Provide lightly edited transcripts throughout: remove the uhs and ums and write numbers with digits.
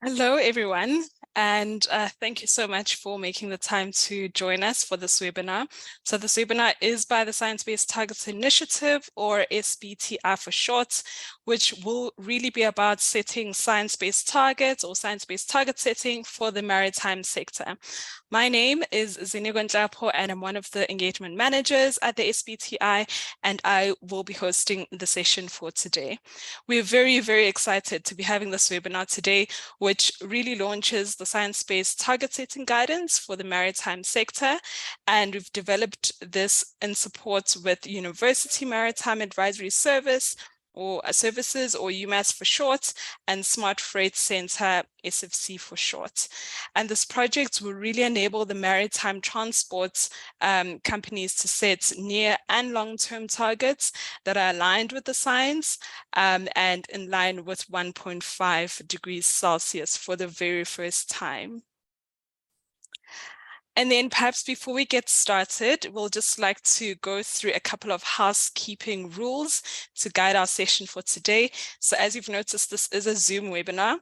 Hello, everyone, and thank you so much for making the time to join us for this webinar. So this webinar is by the Science-Based Targets Initiative, or SBTi for short, which will really be about setting science-based targets or science-based target setting for the maritime sector. My name is Zinigo Ntlapo, and I'm one of the engagement managers at the SBTi, and I will be hosting the session for today. We're very, very excited to be having this webinar today, which really launches the science-based target setting guidance for the maritime sector. And we've developed this in support with University Maritime Advisory Service, or Services, or UMass for short, and Smart Freight Center, SFC for short. And this project will really enable the maritime transport companies to set near and long-term targets that are aligned with the science and in line with 1.5 degrees Celsius for the very first time. And then perhaps before we get started, we'll just like to go through a couple of housekeeping rules to guide our session for today. So as you've noticed, this is a Zoom webinar.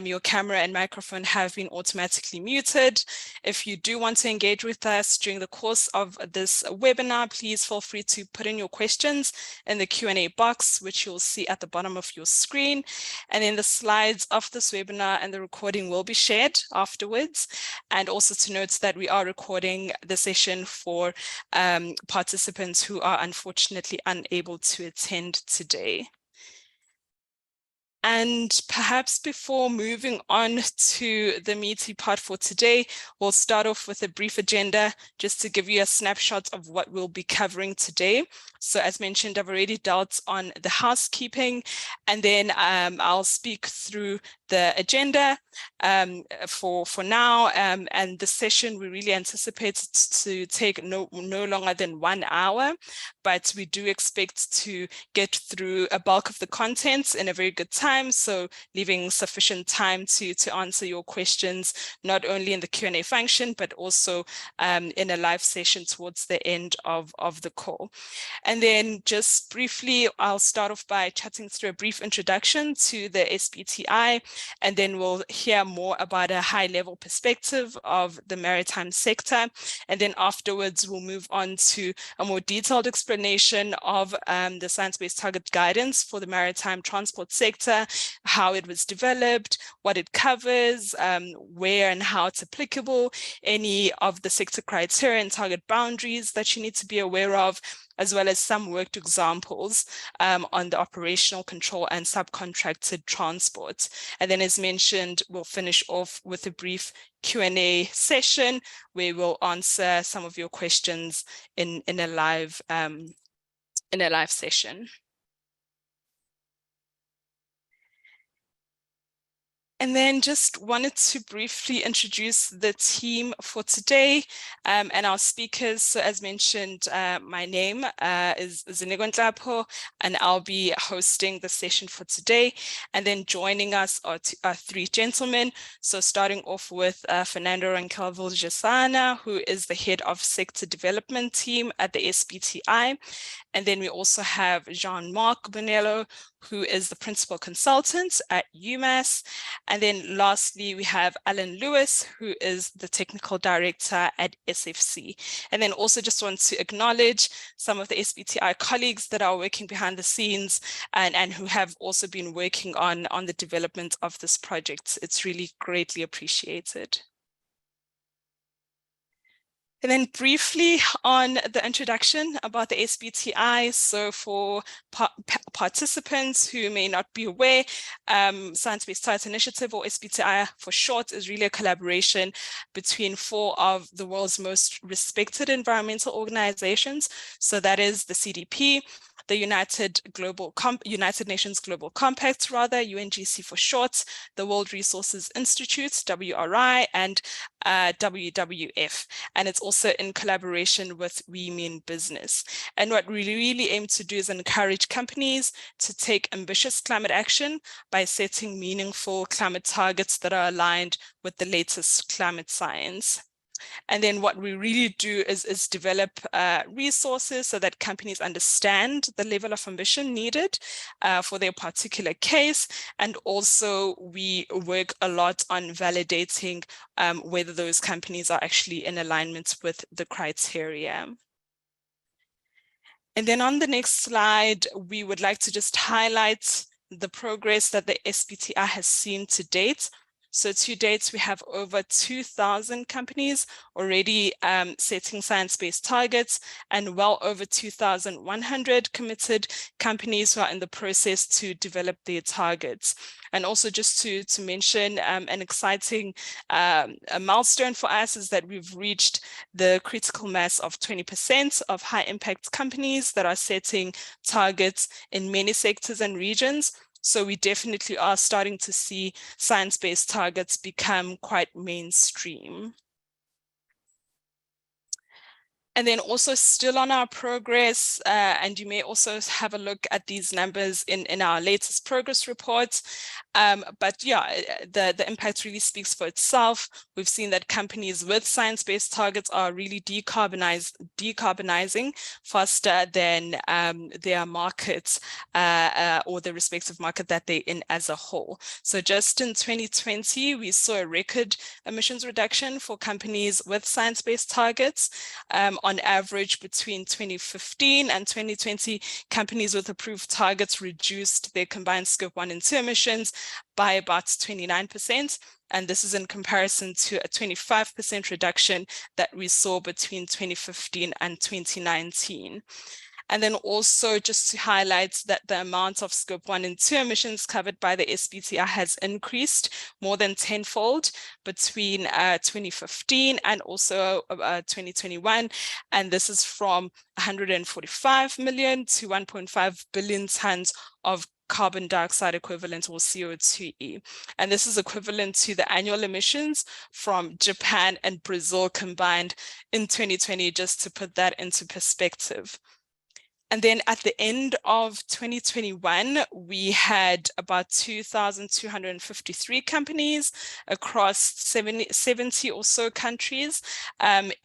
Your camera and microphone have been automatically muted. If you do want to engage with us during the course of this webinar, please feel free to put in your questions in the Q&A box, which you'll see at the bottom of your screen. And then the slides of this webinar and the recording will be shared afterwards. And also to note that we are recording the session for participants who are unfortunately unable to attend today. And perhaps before moving on to the meaty part for today, we'll start off with a brief agenda just to give you a snapshot of what we'll be covering today. So as mentioned, I've already dealt on the housekeeping, and then I'll speak through the agenda for now. And the session we really anticipate to take no longer than 1 hour, but we do expect to get through a bulk of the contents in a very good time. So leaving sufficient time to answer your questions, not only in the Q&A function, but also in a live session towards the end of the call. And then just briefly, I'll start off by chatting through a brief introduction to the SBTi, and then we'll hear more about a high-level perspective of the maritime sector. And then afterwards, we'll move on to a more detailed explanation of the science-based target guidance for the maritime transport sector, how it was developed, what it covers, where and how it's applicable, any of the sector criteria and target boundaries that you need to be aware of, as well as some worked examples on the operational control and subcontracted transport. And then as mentioned, we'll finish off with a brief Q&A session where we'll answer some of your questions in a live session. And then just wanted to briefly introduce the team for today and our speakers. So as mentioned, my name is Zinigo Ntlapo, and I'll be hosting the session for today. And then joining us are three gentlemen. So starting off with Fernando Rankel-Viljesana, who is the head of sector development team at the SBTi. And then we also have Jean-Marc Bonello, who is the principal consultant at UMass. And then lastly, we have Alan Lewis, who is the technical director at SFC. And then also just want to acknowledge some of the SBTi colleagues that are working behind the scenes and who have also been working on the development of this project. It's really greatly appreciated. And then briefly on the introduction about the SBTi. So for participants who may not be aware, Science-Based Targets Initiative, or SBTi for short, is really a collaboration between 4 of the world's most respected environmental organizations. So that is the CDP, the United Nations Global Compact, UNGC for short, the World Resources Institute, WRI, and WWF. And it's also in collaboration with We Mean Business. And what we really aim to do is encourage companies to take ambitious climate action by setting meaningful climate targets that are aligned with the latest climate science. And then what we really do is develop resources so that companies understand the level of ambition needed for their particular case. And also we work a lot on validating whether those companies are actually in alignment with the criteria. And then on the next slide, we would like to just highlight the progress that the SBTi has seen to date. So to date, we have over 2,000 companies already setting science-based targets, and well over 2,100 committed companies who are in the process to develop their targets. And also just to mention an exciting a milestone for us is that we've reached the critical mass of 20% of high impact companies that are setting targets in many sectors and regions. So we definitely are starting to see science-based targets become quite mainstream. And then also still on our progress, and you may also have a look at these numbers in our latest progress reports. But yeah, the impact really speaks for itself. We've seen that companies with science-based targets are really decarbonizing faster than their markets or the respective market that they're in as a whole. So just in 2020, we saw a record emissions reduction for companies with science-based targets. On average, between 2015 and 2020, companies with approved targets reduced their combined scope 1 and 2 emissions by about 29%. And this is in comparison to a 25% reduction that we saw between 2015 and 2019. And then also just to highlight that the amount of scope 1 and 2 emissions covered by the SBTi has increased more than tenfold between 2015 and also 2021. And this is from 145 million to 1.5 billion tons of carbon dioxide equivalent, or CO2e. And this is equivalent to the annual emissions from Japan and Brazil combined in 2020, just to put that into perspective. And then at the end of 2021, we had about 2,253 companies across 70 or so countries,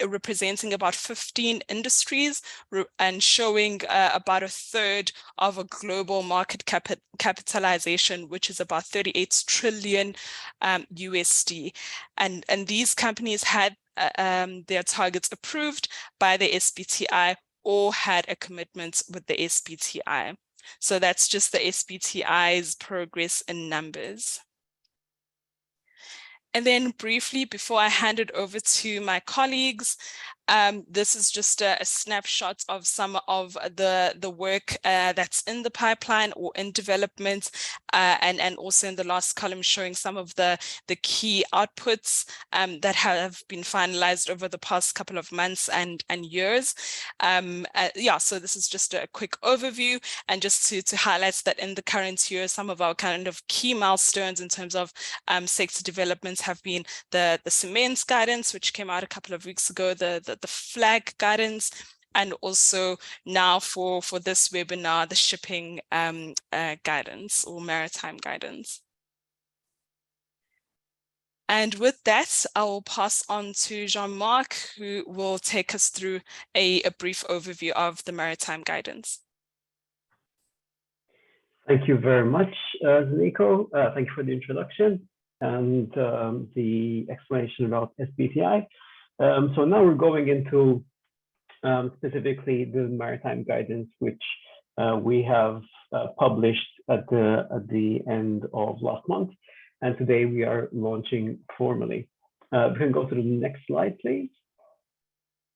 representing about 15 industries and showing about a third of a global market capitalization, which is about 38 trillion USD. And these companies had their targets approved by the SBTi or had a commitment with the SBTi. So that's just the SBTi's progress in numbers. And then briefly, before I hand it over to my colleagues, this is just a snapshot of some of the work that's in the pipeline or in development, and also in the last column showing some of the key outputs that have been finalized over the past couple of months and years. Yeah, so this is just a quick overview, and just to highlight that in the current year, some of our kind of key milestones in terms of sector developments have been the cement guidance, which came out a couple of weeks ago, the flag guidance, and also now for this webinar, the shipping guidance or maritime guidance. And with that, I will pass on to Jean-Marc, who will take us through a brief overview of the maritime guidance. Thank you very much, Nico. Thank you for the introduction and the explanation about SBTi. So now we're going into specifically the maritime guidance, which we have published at the end of last month, and today we are launching formally. We can go to the next slide, please.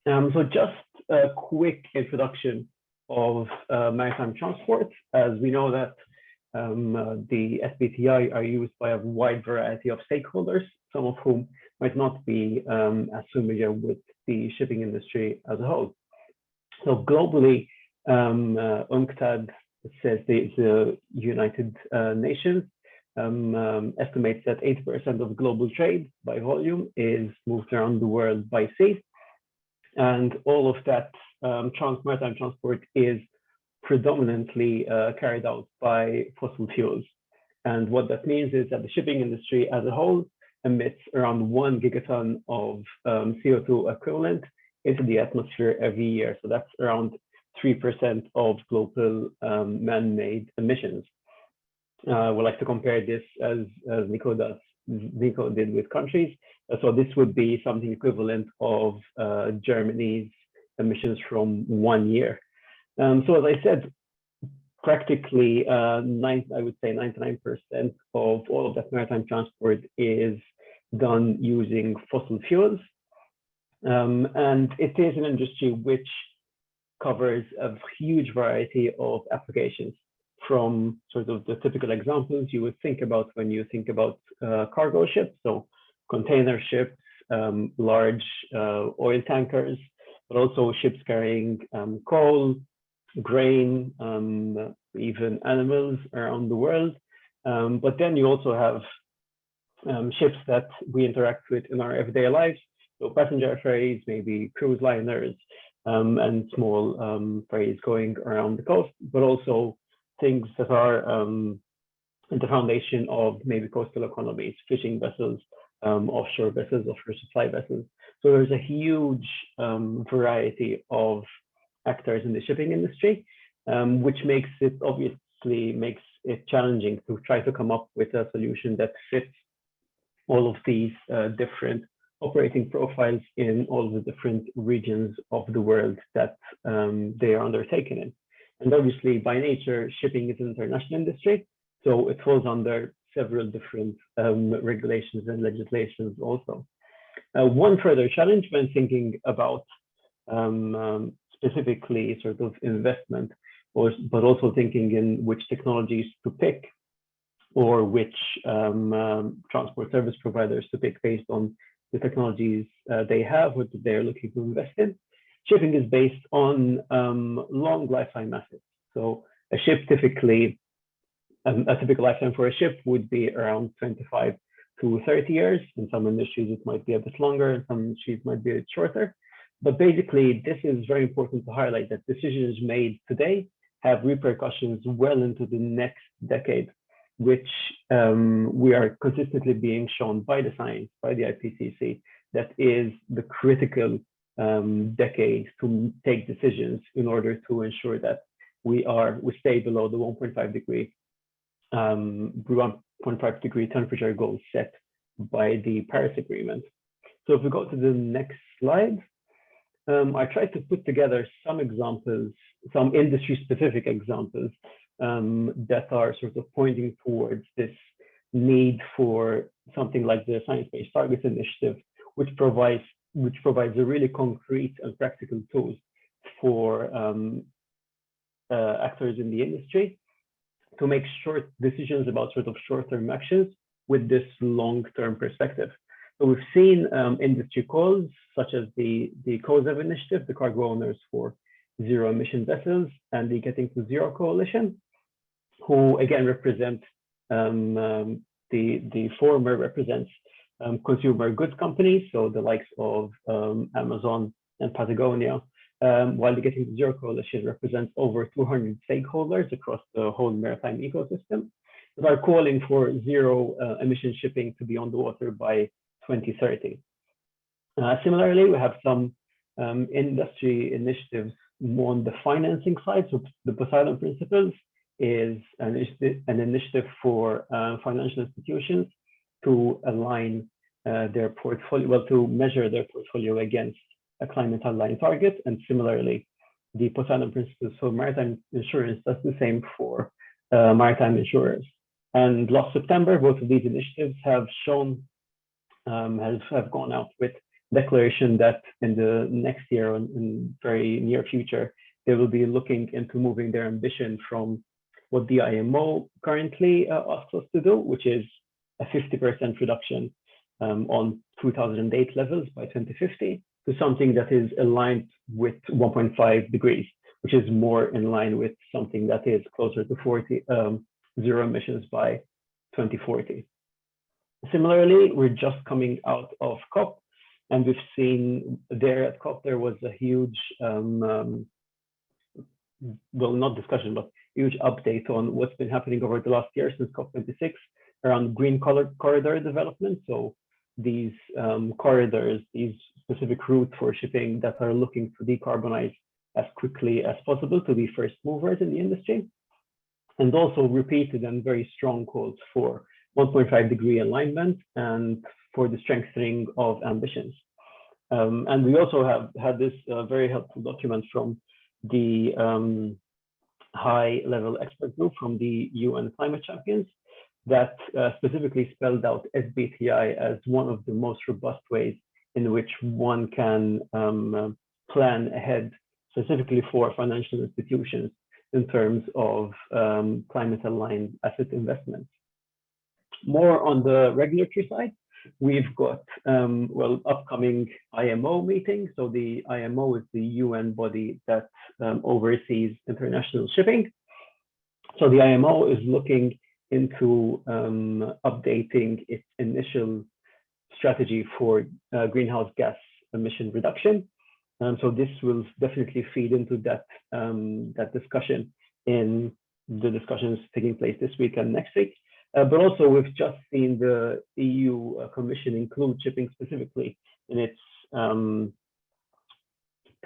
So just a quick introduction of maritime transport. As we know that the SBTi are used by a wide variety of stakeholders, some of whom might not be as familiar with the shipping industry as a whole. So globally, UNCTAD says the United Nations estimates that 80% of global trade by volume is moved around the world by sea. And all of that maritime transport is predominantly carried out by fossil fuels. And what that means is that the shipping industry as a whole emits around 1 gigaton of CO2 equivalent into the atmosphere every year. So that's around 3% of global man-made emissions. We like to compare this as Nico did with countries. So this would be something equivalent of Germany's emissions from 1 year. So as I said, practically, I would say 99% of all of that maritime transport is done using fossil fuels. And it is an industry which covers a huge variety of applications, from sort of the typical examples you would think about when you think about cargo ships, so container ships, large oil tankers, but also ships carrying coal, grain, even animals around the world. But then you also have ships that we interact with in our everyday lives, so passenger ferries, maybe cruise liners, and small ferries going around the coast, but also things that are the foundation of maybe coastal economies, fishing vessels, offshore vessels, offshore supply vessels. So there's a huge variety of actors in the shipping industry, which obviously makes it challenging to try to come up with a solution that fits all of these different operating profiles in all of the different regions of the world that they are undertaken in. And obviously, by nature, shipping is an international industry, so it falls under several different regulations and legislations also. One further challenge when thinking about specifically sort of investment, but also thinking in which technologies to pick or which transport service providers to pick based on the technologies they have or that they're looking to invest in. Shipping is based on long lifetime assets. So a typical lifetime for a ship would be around 25 to 30 years. In some industries, it might be a bit longer, in some industries, it might be a bit shorter. But basically, this is very important to highlight that decisions made today have repercussions well into the next decade, which we are consistently being shown by the science, by the IPCC, that is the critical decade to take decisions in order to ensure that we stay below the 1.5 degree temperature goal set by the Paris Agreement. So if we go to the next slide, I tried to put together some examples, some industry-specific examples that are sort of pointing towards this need for something like the Science-Based Targets Initiative, which provides a really concrete and practical tools for actors in the industry to make short decisions about sort of short-term actions with this long-term perspective. So we've seen industry calls such as the COSEV initiative, the Cargo Owners for Zero Emission Vessels, and the Getting to Zero Coalition, who again represent the former represents consumer goods companies, so the likes of Amazon and Patagonia, while the Getting to Zero Coalition represents over 200 stakeholders across the whole maritime ecosystem that are calling for zero emission shipping to be on the water by 2030. Similarly, we have some industry initiatives more on the financing side. So the Poseidon Principles is an initiative for financial institutions to align their portfolio, well, to measure their portfolio against a climate aligned target. And similarly, the Poseidon Principles for maritime insurance does the same for maritime insurers. And last September, both of these initiatives have shown, have gone out with declaration that in the next year and in very near future, they will be looking into moving their ambition from what the IMO currently asks us to do, which is a 50% reduction on 2008 levels by 2050, to something that is aligned with 1.5 degrees, which is more in line with something that is closer to zero emissions by 2040. Similarly, we're just coming out of COP, and we've seen there at COP, there was a huge, well, not discussion, but huge update on what's been happening over the last year since COP26 around green corridor development. So these corridors, these specific routes for shipping that are looking to decarbonize as quickly as possible to be first movers in the industry. And also repeated and very strong calls for 1.5-degree alignment and for the strengthening of ambitions. And we also have had this very helpful document from the high-level expert group from the UN Climate Champions that specifically spelled out SBTi as one of the most robust ways in which one can plan ahead, specifically for financial institutions in terms of climate-aligned asset investments. More on the regulatory side, we've got, upcoming IMO meetings. So the IMO is the UN body that oversees international shipping. So the IMO is looking into updating its initial strategy for greenhouse gas emission reduction. So this will definitely feed into that, that discussion in the discussions taking place this week and next week. But also we've just seen the EU Commission include shipping specifically in its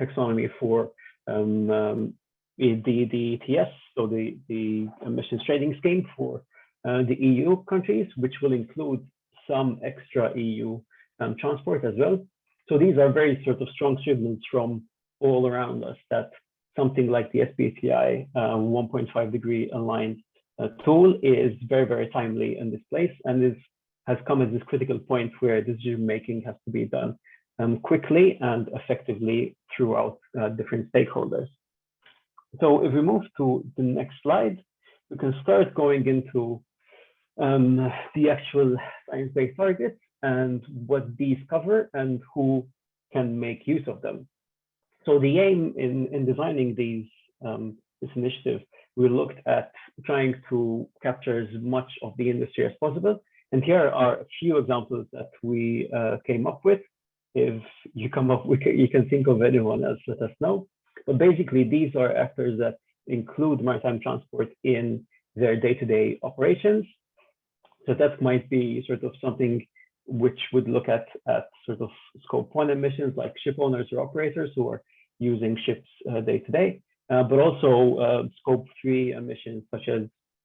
taxonomy for the ETS, so the emissions trading scheme for the EU countries, which will include some extra EU transport as well. So these are very sort of strong signals from all around us that something like the SBTi 1.5-degree aligned tool is very, very timely in this place, and has come at this critical point where decision making has to be done quickly and effectively throughout different stakeholders. So if we move to the next slide, we can start going into the actual science-based targets and what these cover and who can make use of them. So the aim in designing this initiative, we looked at trying to capture as much of the industry as possible. And here are a few examples that we came up with. If you come up with, you can think of anyone else, let us know. But basically, these are actors that include maritime transport in their day-to-day operations. So that might be sort of something which would look at sort of scope 1 emissions, like ship owners or operators who are using ships day-to-day. But also scope 3 emissions, such as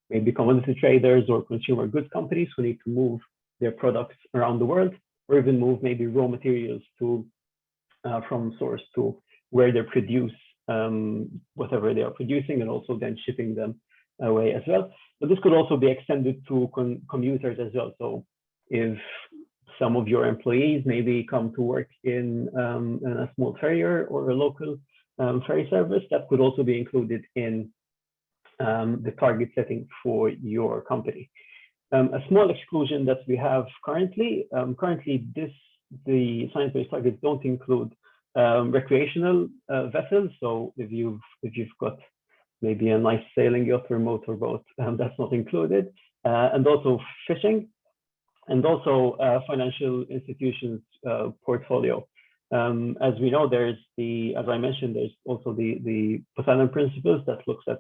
maybe commodity traders or consumer goods companies who need to move their products around the world, or even move maybe raw materials to from source to where they produce whatever they are producing, and also then shipping them away as well. But this could also be extended to commuters as well. So if some of your employees maybe come to work in a small ferrier or a local ferry service, that could also be included in the target setting for your company. A small exclusion that we have currently, the science-based targets don't include recreational vessels. So if you've got maybe a nice sailing yacht or motorboat, that's not included, and also fishing, and also financial institutions portfolio. As we know, there's as I mentioned, there's also the Poseidon Principles that looks at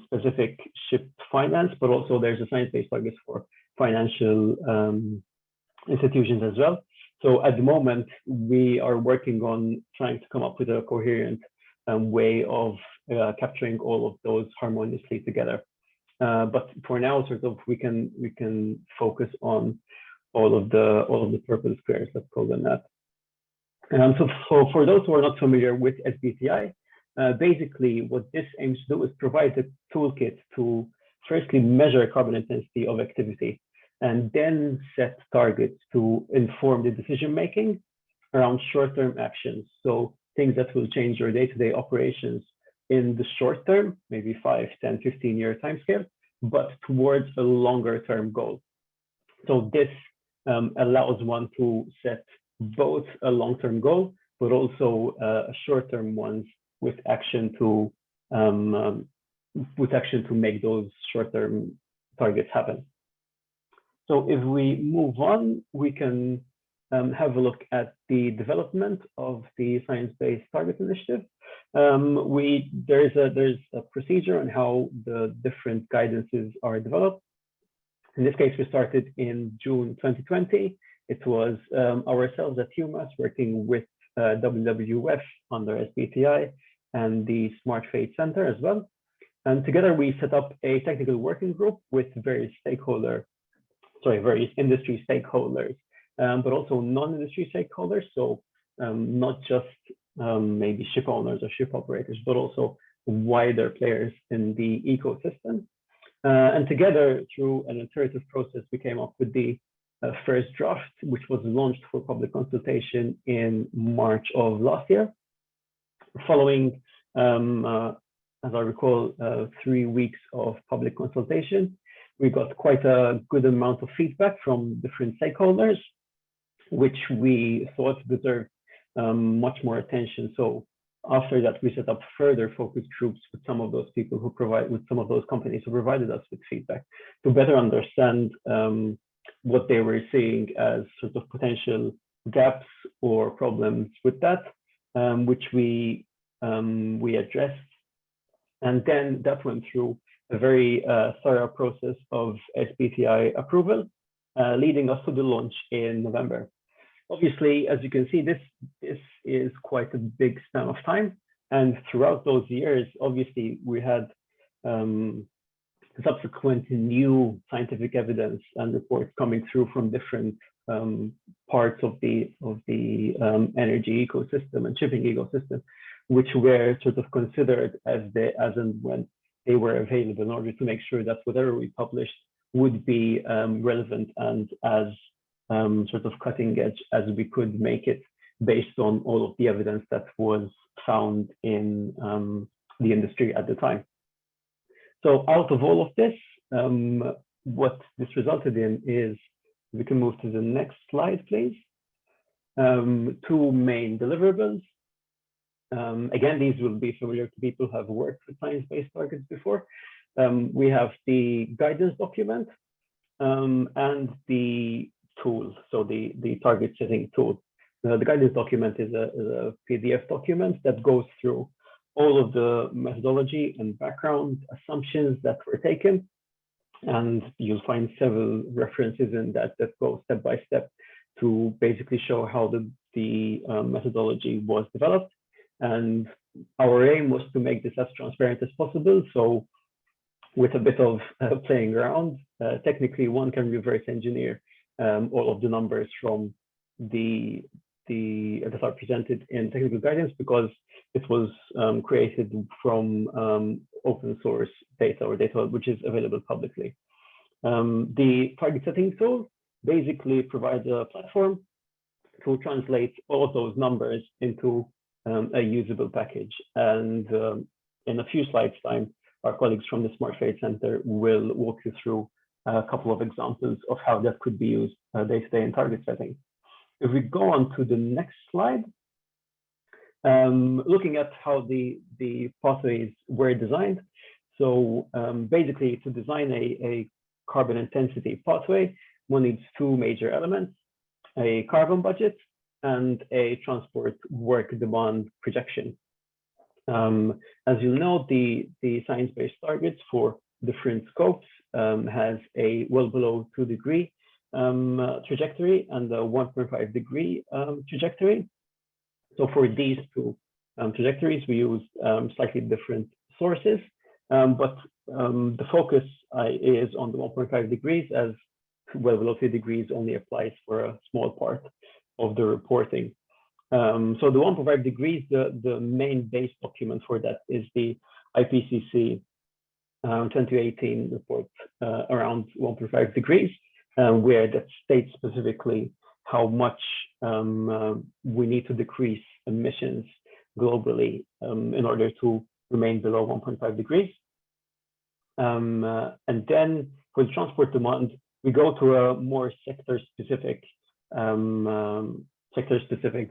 specific ship finance, but also there's a science-based targets for financial institutions as well. So at the moment, we are working on trying to come up with a coherent way of capturing all of those harmoniously together. But for now, sort of, we can focus on all of the purple squares, let's call them that. So for those who are not familiar with SBTi, basically what this aims to do is provide a toolkit to firstly measure carbon intensity of activity, and then set targets to inform the decision making around short-term actions. So things that will change your day-to-day operations in the short term, maybe 5, 10, 15-year timescale, but towards a longer-term goal. So this allows one to set both a long-term goal, but also a short-term ones with action to make those short-term targets happen. So if we move on, we can have a look at the development of the Science-Based Target Initiative. There's a procedure on how the different guidances are developed. In this case, we started in June 2020. it was ourselves at UMass working with WWF under SBTi and the Smart Fate Center as well. And together we set up a technical working group with various industry stakeholders, but also non-industry stakeholders. So not just maybe ship owners or ship operators, but also wider players in the ecosystem. And together, through an iterative process, we came up with the first draft, which was launched for public consultation in March of last year. Following, as I recall, 3 weeks of public consultation, we got quite a good amount of feedback from different stakeholders, which we thought deserved much more attention. So after that, we set up further focus groups with some of those people who with some of those companies who provided us with feedback to better understand what they were seeing as sort of potential gaps or problems with that, which we addressed. And then that went through a very thorough process of SBTi approval, leading us to the launch in November. Obviously, as you can see, this is quite a big span of time. And throughout those years, obviously, we had subsequent new scientific evidence and reports coming through from different parts of the energy ecosystem and shipping ecosystem, which were sort of considered as and when they were available in order to make sure that whatever we published would be relevant and as sort of cutting edge as we could make it based on all of the evidence that was found in the industry at the time. So out of all of this, what this resulted in is, we can move to the next slide, please. 2 main deliverables. Again, these will be familiar to people who have worked with science-based targets before. We have the guidance document and the tool, so the target setting tool. The guidance document is a PDF document that goes through all of the methodology and background assumptions that were taken. And you'll find several references in that go step by step to basically show how the methodology was developed. And our aim was to make this as transparent as possible. So with a bit of playing around, technically one can reverse engineer all of the numbers from that are presented in technical guidance, because it was created from open source data or data which is available publicly. The target setting tool basically provides a platform to translate all of those numbers into a usable package. And in a few slides time, our colleagues from the Smart Fate Center will walk you through a couple of examples of how that could be used day-to-day in target setting. If we go on to the next slide, looking at how the pathways were designed. So basically, to design a carbon intensity pathway, one needs 2 major elements: a carbon budget and a transport work demand projection. As you know, the science-based targets for different scopes has a well below 2 degree trajectory and a 1.5 degree trajectory. So for these 2 trajectories, we use slightly different sources, but the focus is on the 1.5 degrees, as well below 2 degrees only applies for a small part of the reporting. So the 1.5 degrees, the main base document for that is the IPCC 2018 report around 1.5 degrees, where that states specifically how much we need to decrease emissions globally in order to remain below 1.5 degrees. And then for the transport demand, we go to a more sector-specific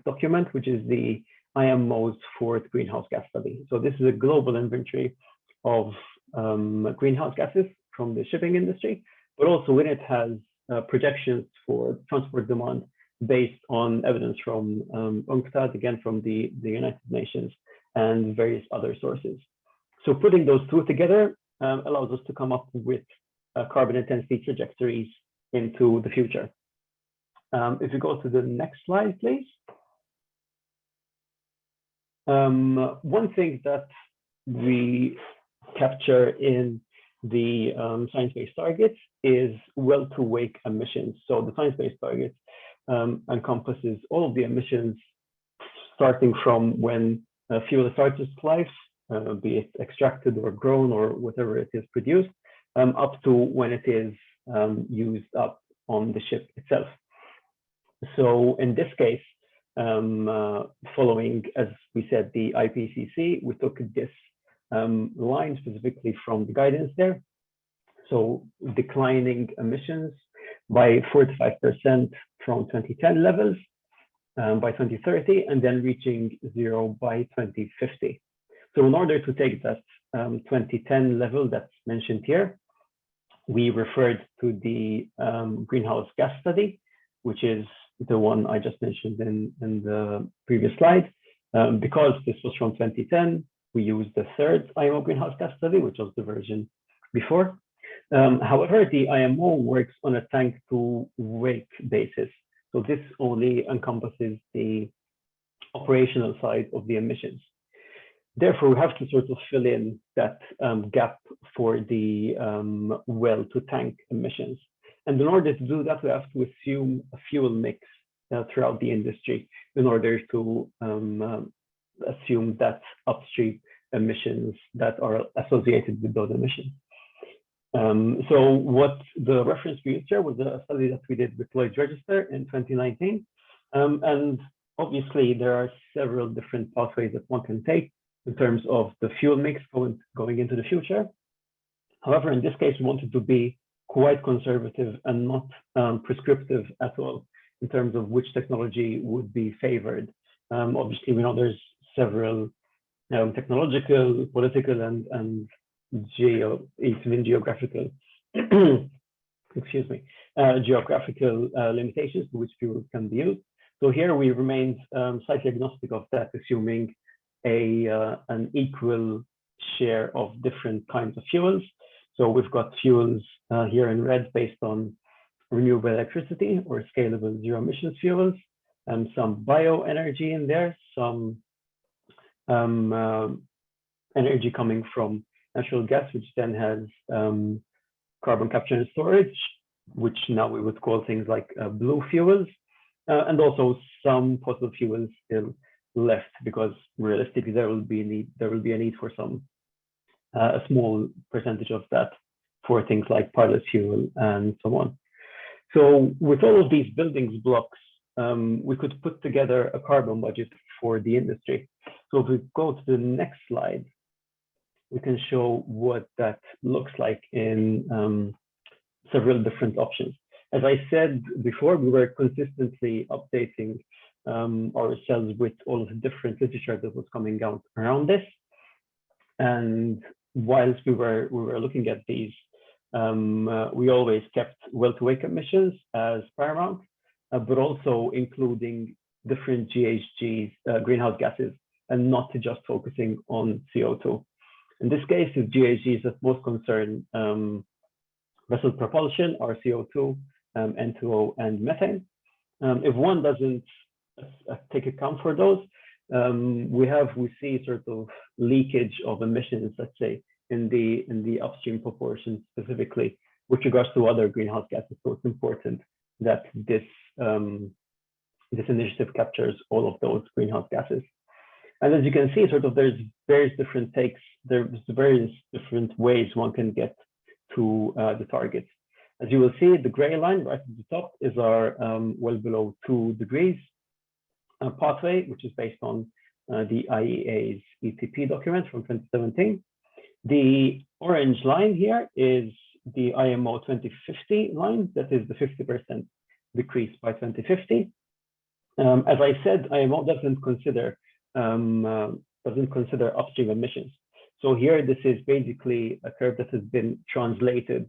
document, which is the IMO's 4th greenhouse gas study. So this is a global inventory of greenhouse gases from the shipping industry, but also in it has projections for transport demand based on evidence from UNCTAD, again from the United Nations, and various other sources. So putting those 2 together allows us to come up with carbon intensity trajectories into the future. If you go to the next slide, please. One thing that we capture in the science-based targets is well-to-wake emissions. So the science-based targets encompasses all of the emissions starting from when fuel starts its life, be it extracted or grown or whatever it is produced, up to when it is used up on the ship itself. So in this case, following, as we said, the IPCC, we took this line specifically from the guidance there. So declining emissions by 45% from 2010 levels by 2030, and then reaching zero by 2050. So in order to take that 2010 level that's mentioned here, we referred to the greenhouse gas study, which is the one I just mentioned in the previous slide. Because this was from 2010, we used the third IMO greenhouse gas study, which was the version before. However, the IMO works on a tank to wake basis. So this only encompasses the operational side of the emissions. Therefore, we have to sort of fill in that gap for the well to tank emissions. And in order to do that, we have to assume a fuel mix throughout the industry in order to assume that upstream emissions that are associated with those emissions. So what the reference we used here was a study that we did with Lloyd's Register in 2019. And obviously, there are several different pathways that one can take in terms of the fuel mix going into the future. However, in this case, we wanted to be quite conservative and not prescriptive at all in terms of which technology would be favored. Obviously, we know there's several technological, political, and even geographical, excuse me, geographical limitations to which fuels can be used. So here we remained slightly agnostic of that, assuming an equal share of different kinds of fuels. So we've got fuels here in red based on renewable electricity or scalable zero emissions fuels, and some bioenergy in there, some energy coming from natural gas, which then has carbon capture and storage, which now we would call things like blue fuels, and also some fossil fuels still left, because realistically there will be a need for some a small percentage of that for things like pilot fuel and so on. So with all of these building blocks, we could put together a carbon budget for the industry. So if we go to the next slide, we can show what that looks like in several different options. As I said before, we were consistently updating ourselves with all of the different literature that was coming out around this. And whilst we were looking at these, we always kept well-to-wake emissions as paramount, but also including different GHGs, greenhouse gases, and not just focusing on CO2. In this case, the GHGs that most concern vessel propulsion are CO2, N2O, and methane. If one doesn't take account for those, we see sort of leakage of emissions, let's say, in the upstream proportion specifically with regards to other greenhouse gases. So it's important that this initiative captures all of those greenhouse gases. And as you can see, sort of there's various different takes, there's various different ways one can get to the targets. As you will see, the gray line right at the top is our well below 2 degrees pathway, which is based on the IEA's ETP document from 2017. The orange line here is the IMO 2050 line, that is the 50% decrease by 2050. As I said, IMO doesn't consider upstream emissions. So here, this is basically a curve that has been translated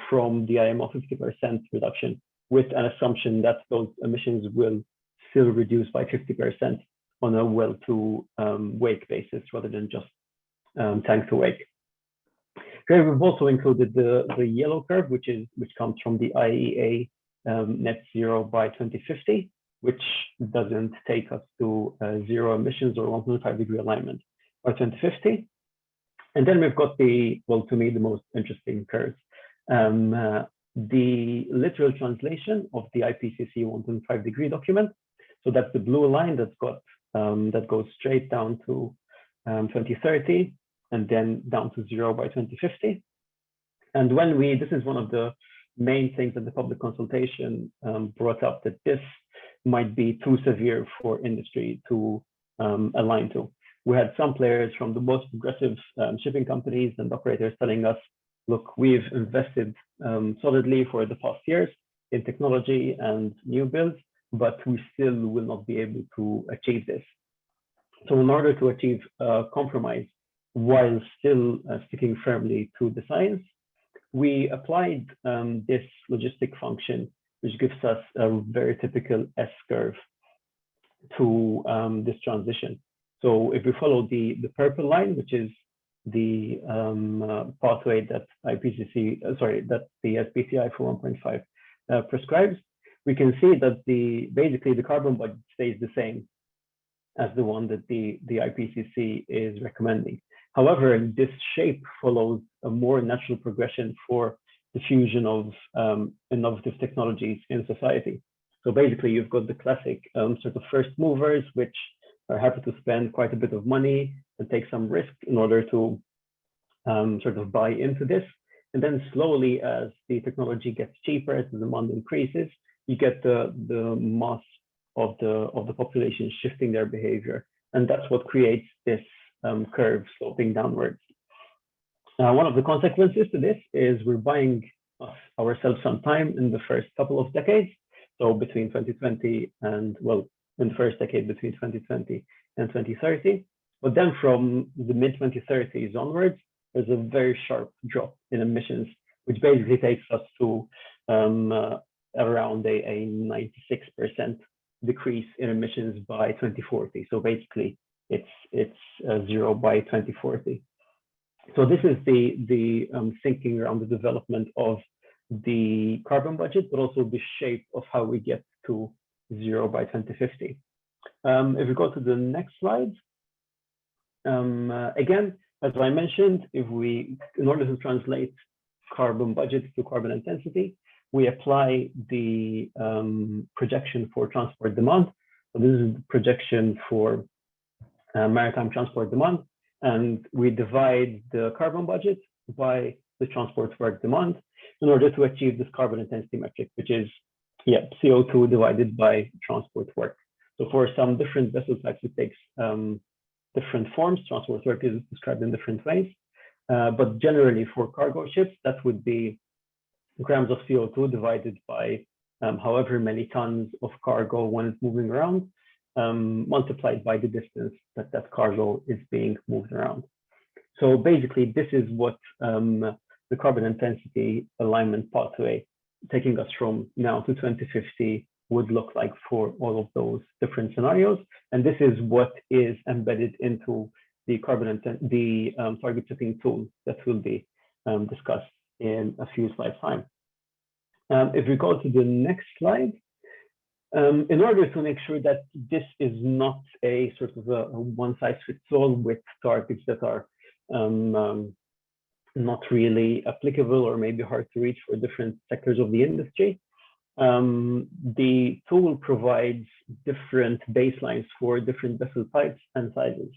from the IMO 50% reduction with an assumption that those emissions will still reduce by 50% on a well-to-wake basis rather than just tank to wake. Here we've also included the yellow curve, which comes from the IEA net zero by 2050, which doesn't take us to zero emissions or 1.5-degree alignment by 2050. And then we've got well, to me, the most interesting curves. The literal translation of the IPCC 1.5-degree document. So that's the blue line that's got that goes straight down to 2030 and then down to zero by 2050. And this is one of the main things that the public consultation brought up, that this might be too severe for industry to align to. We had some players from the most progressive shipping companies and operators telling us, look, we've invested solidly for the past years in technology and new builds, but we still will not be able to achieve this. So in order to achieve a compromise while still sticking firmly to the science, we applied this logistic function, which gives us a very typical S-curve to this transition. So if we follow the purple line, which is the pathway that that the SBTi for 1.5 prescribes, we can see that basically the carbon budget stays the same as the one that the IPCC is recommending. However, this shape follows a more natural progression for the fusion of innovative technologies in society. So basically, you've got the classic sort of first movers, which are happy to spend quite a bit of money and take some risk in order to sort of buy into this. And then slowly, as the technology gets cheaper, as the demand increases, you get the mass of the population shifting their behavior. And that's what creates this curve sloping downwards. One of the consequences to this is we're buying ourselves some time in the first couple of decades. So between 2020 and, well, in the first decade between 2020 and 2030. But then from the mid-2030s onwards, there's a very sharp drop in emissions, which basically takes us to around a 96% decrease in emissions by 2040. So basically, it's zero by 2040. So this is the thinking around the development of the carbon budget, but also the shape of how we get to zero by 2050. If we go to the next slide, again, as I mentioned, in order to translate carbon budget to carbon intensity, we apply the projection for transport demand. So this is the projection for maritime transport demand, and we divide the carbon budget by the transport work demand in order to achieve this carbon intensity metric, which is CO2 divided by transport work. So for some different vessel types, it takes different forms. Transport work is described in different ways, but generally for cargo ships, that would be grams of CO2 divided by however many tons of cargo when it's moving around, multiplied by the distance that cargo is being moved around. So basically, this is what the carbon intensity alignment pathway, taking us from now to 2050, would look like for all of those different scenarios. And this is what is embedded into the target setting tool that will be discussed in a few slides' time. If we go to the next slide, in order to make sure that this is not a sort of a one-size-fits-all with targets that are not really applicable or maybe hard to reach for different sectors of the industry, the tool provides different baselines for different vessel types and sizes.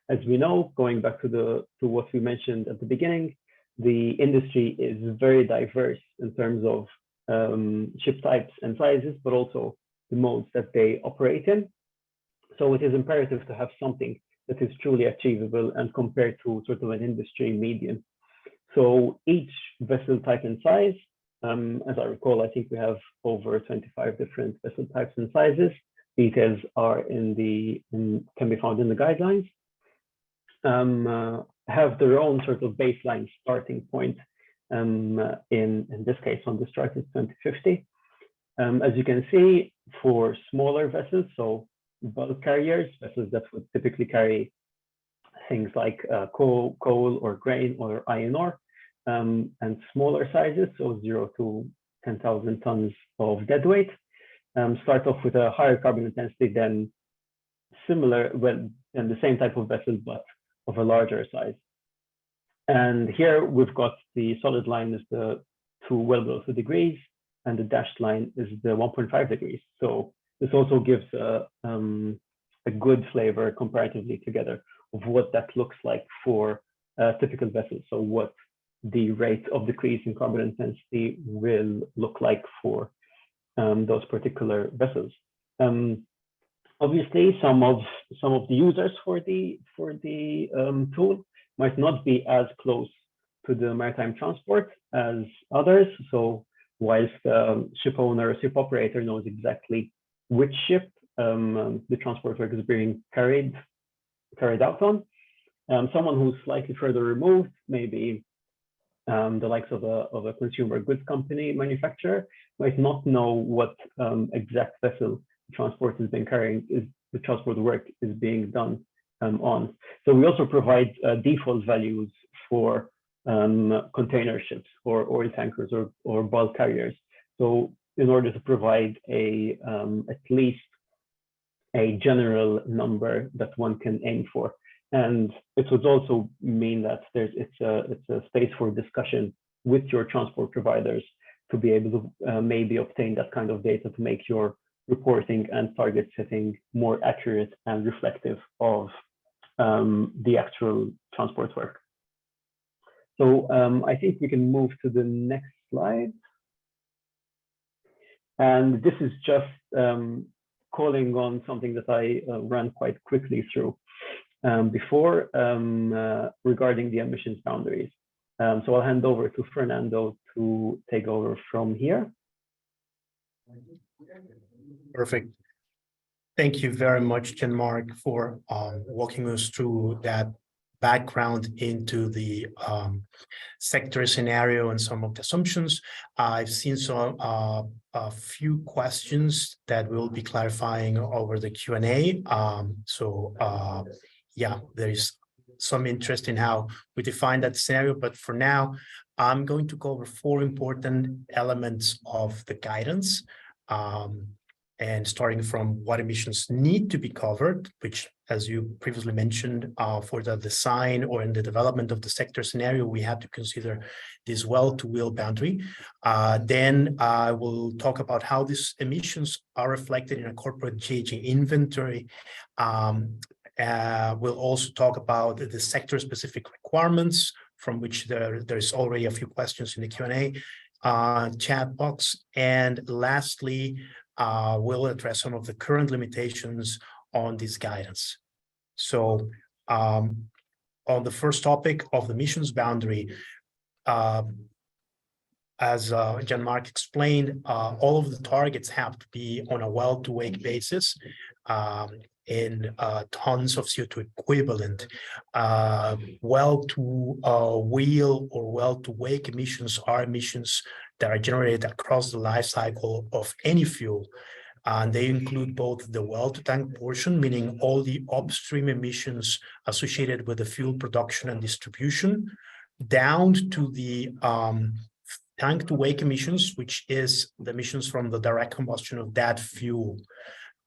As we know, going back to what we mentioned at the beginning, the industry is very diverse in terms of ship types and sizes, but also the modes that they operate in. So it is imperative to have something that is truly achievable and compared to sort of an industry median. So each vessel type and size, as I recall, I think we have over 25 different vessel types and sizes. Details are can be found in the guidelines. Have their own sort of baseline starting point. In this case, on this chart is 2050. As you can see, for smaller vessels, so bulk carriers, vessels that would typically carry things like coal or grain or iron ore, and smaller sizes, so 0 to 10,000 tons of deadweight. Start off with a higher carbon intensity than the same type of vessel, but of a larger size. And here we've got the solid line is the well below 2 degrees, and the dashed line is the 1.5 degrees. So this also gives a good flavor comparatively together of what that looks like for a typical vessel. So what the rate of decrease in carbon intensity will look like for those particular vessels. Obviously, some of the users for the tool might not be as close to the maritime transport as others. So whilst the ship owner or ship operator knows exactly which ship the transport work is being carried out on, someone who's slightly further removed, maybe the likes of a consumer goods company manufacturer, might not know what exact vessel transport is being the transport work is being done on. So we also provide default values for container ships or oil tankers or bulk carriers. So in order to provide at least a general number that one can aim for. And it would also mean that it's a space for discussion with your transport providers to be able to maybe obtain that kind of data to make your reporting and target setting more accurate and reflective of the actual transport work. So I think we can move to the next slide. And this is just calling on something that I ran quite quickly through before regarding the emissions boundaries. So I'll hand over to Fernando to take over from here. Perfect. Thank you very much, Jean-Marc, for walking us through that background into the sector scenario and some of the assumptions. I've seen a few questions that we'll be clarifying over the Q&A. Yeah, there is some interest in how we define that scenario, but for now, I'm going to cover 4 important elements of the guidance. And starting from what emissions need to be covered, which, as you previously mentioned, for the design or in the development of the sector scenario, we have to consider this well-to-wheel boundary. Then I will talk about how these emissions are reflected in a corporate GHG inventory. We'll also talk about the sector-specific requirements, from which there's already a few questions in the Q&A chat box. And lastly, we'll address some of the current limitations on this guidance. So on the first topic of the emissions boundary, as Jean-Marc explained, all of the targets have to be on a well-to-wake basis in tons of CO2 equivalent. Well-to-wheel or well-to-wake emissions are emissions that are generated across the life cycle of any fuel. And they include both the well-to-tank portion, meaning all the upstream emissions associated with the fuel production and distribution, down to the tank-to-wake emissions, which is the emissions from the direct combustion of that fuel.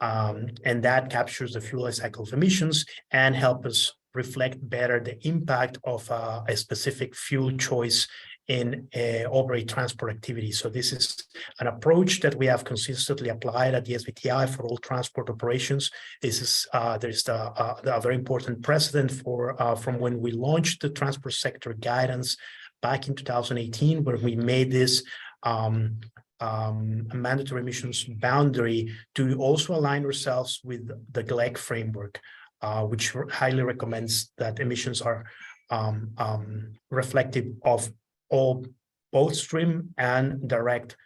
And that captures the fuel life cycle of emissions and help us reflect better the impact of a specific fuel choice in overall transport activity. So this is an approach that we have consistently applied at the SBTi for all transport operations. This is there's a very important precedent for from when we launched the transport sector guidance back in 2018, where we made this a mandatory emissions boundary to also align ourselves with the GLEC framework, which highly recommends that emissions are reflective of all both stream and direct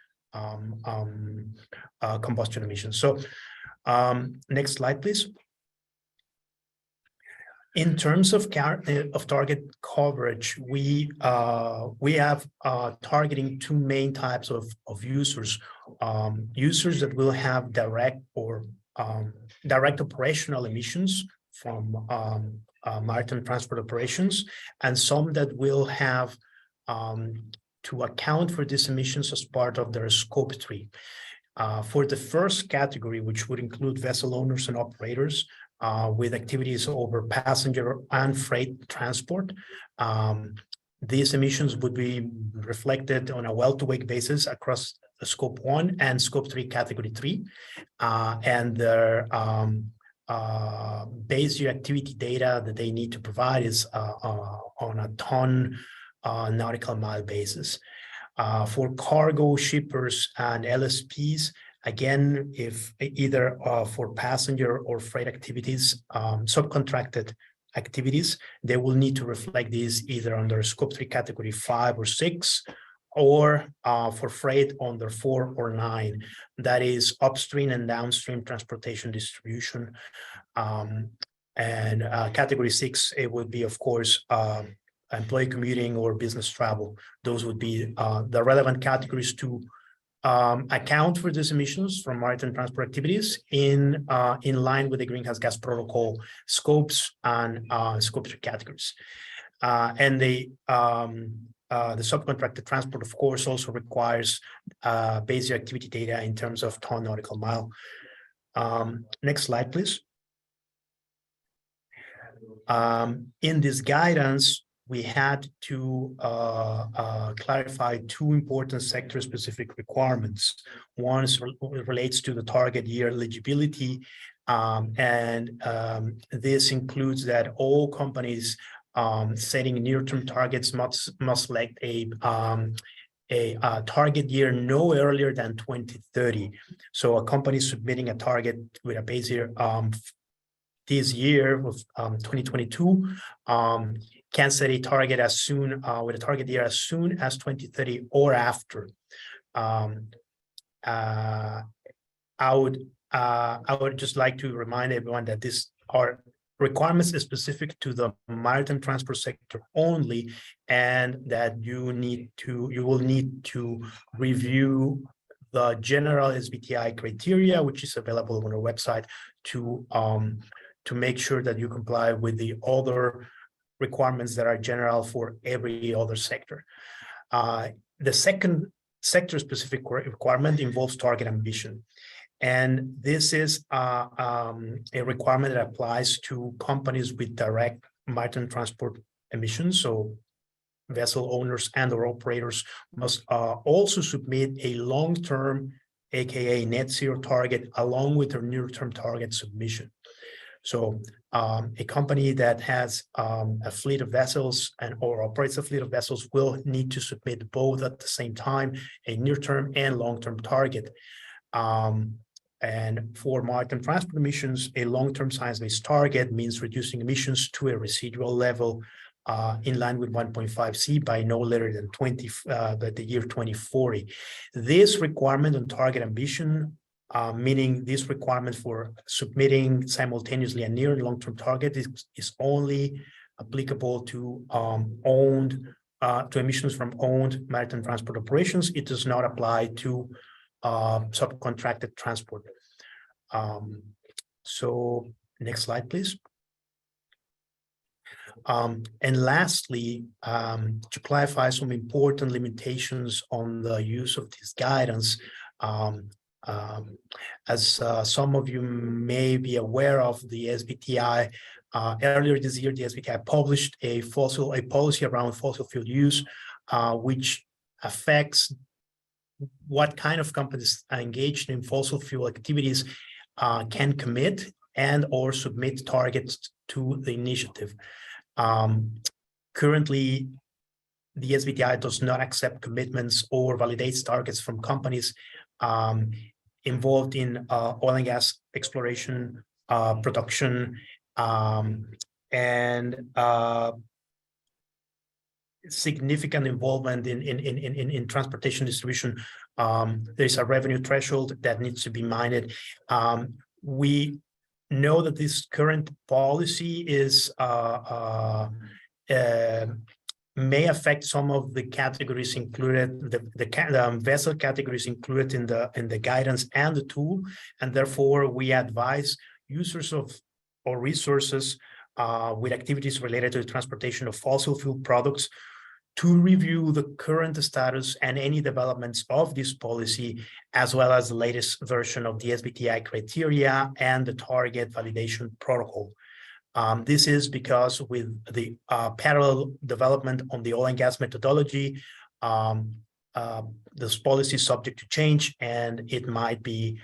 combustion emissions. So next slide, please. In terms of target coverage, we have targeting 2 main types of users. Users that will have direct or direct operational emissions from maritime transport operations, and some that will have to account for these emissions as part of their scope 3. For the first category, which would include vessel owners and operators with activities over passenger and freight transport, these emissions would be reflected on a well-to-wake basis across the scope 1 and scope 3 category 3, and their base year activity data that they need to provide is on a ton nautical mile basis. For cargo shippers and LSPs, again, if either for passenger or freight activities, subcontracted activities, they will need to reflect these either under scope 3 category 5 or 6, or for freight under 4 or 9. That is upstream and downstream transportation distribution. And category 6, it would be, of course, employee commuting or business travel. Those would be the relevant categories to account for these emissions from maritime transport activities in line with the Greenhouse Gas Protocol scopes and scope 3 categories. And the subcontracted transport, of course, also requires base year activity data in terms of ton nautical mile. Next slide, please. In this guidance, we had to clarify two important sector-specific requirements. One relates to the target year eligibility, and this includes that all companies setting near-term targets must select a target year no earlier than 2030. So a company submitting a target with a base year this year of 2022 can set a target as soon with a target year as soon as 2030 or after. I would just like to remind everyone that these are requirements specific to the maritime transport sector only, and that you will need to review the general SBTi criteria, which is available on our website, to make sure that you comply with the other requirements that are general for every other sector. The second sector-specific requirement involves target ambition. And this is a requirement that applies to companies with direct maritime transport emissions. So vessel owners and or operators must also submit a long-term, aka net zero target, along with their near-term target submission. So a company that has a fleet of vessels or operates a fleet of vessels will need to submit both at the same time, a near-term and long-term target. And for maritime transport emissions, a long-term science-based target means reducing emissions to a residual level in line with 1.5C by no later than the year 2040. This requirement on target ambition, meaning this requirement for submitting simultaneously a near and long-term target, is only applicable to to emissions from owned maritime transport operations. It does not apply to subcontracted transport. So next slide, please. And lastly, to clarify some important limitations on the use of this guidance, as some of you may be aware of, the SBTi, earlier this year, the SBTi published a policy around fossil fuel use, which affects what kind of companies are engaged in fossil fuel activities can commit and or submit targets to the initiative. Currently, the SBTi does not accept commitments or validates targets from companies involved in oil and gas exploration, production, and significant involvement in transportation distribution. There's a revenue threshold that needs to be minded. We know that this current policy is may affect some of the categories included, the vessel categories included in the guidance and the tool, and therefore we advise users of or resources with activities related to the transportation of fossil fuel products to review the current status and any developments of this policy, as well as the latest version of the SBTi criteria and the target validation protocol. This is because with the parallel development on the oil and gas methodology, this policy is subject to change, and it might be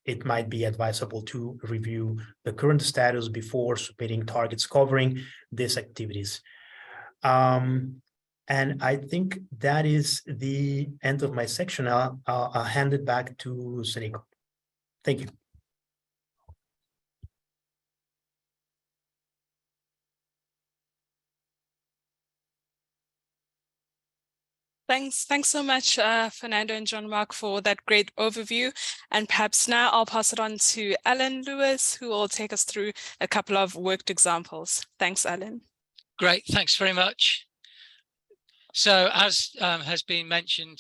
advisable to review the current status before submitting targets covering these activities. And I think that is the end of my section. I'll hand it back to Seniko. Thank you. Thanks so much, Fernando and Jean-Marc, for that great overview. And perhaps now I'll pass it on to Alan Lewis, who will take us through a couple of worked examples. Thanks, Alan. Great, thanks very much. So as has been mentioned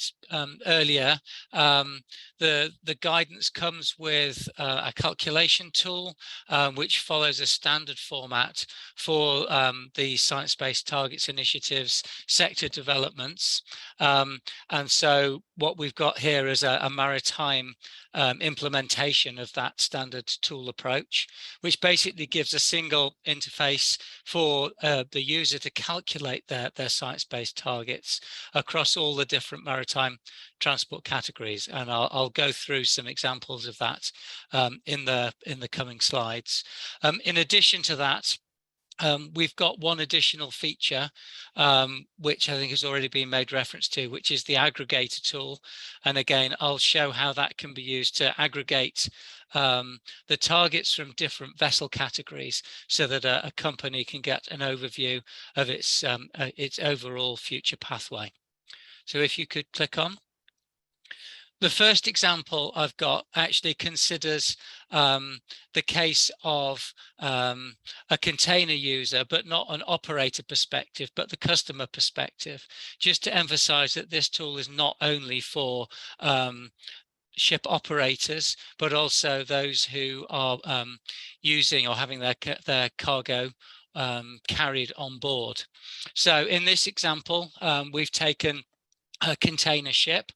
earlier, the guidance comes with a calculation tool which follows a standard format for the Science-Based Targets Initiative's sector developments. And so what we've got here is a maritime implementation of that standard tool approach, which basically gives a single interface for the user to calculate their science-based targets across all the different maritime transport categories. And I'll go through some examples of that in the coming slides. In addition to that, we've got one additional feature, which I think has already been made reference to, which is the aggregator tool. And again, I'll show how that can be used to aggregate the targets from different vessel categories so that a company can get an overview of its overall future pathway. So if you could click on. The first example I've got actually considers the case of a container user, but not an operator perspective, but the customer perspective, just to emphasize that this tool is not only for ship operators, but also those who are using or having their cargo carried on board. So in this example, we've taken a container ship.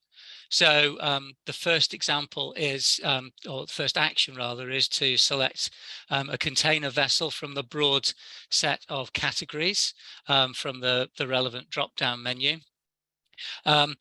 So the first example is, or the first action rather, is to select a container vessel from the broad set of categories from the relevant drop-down menu. And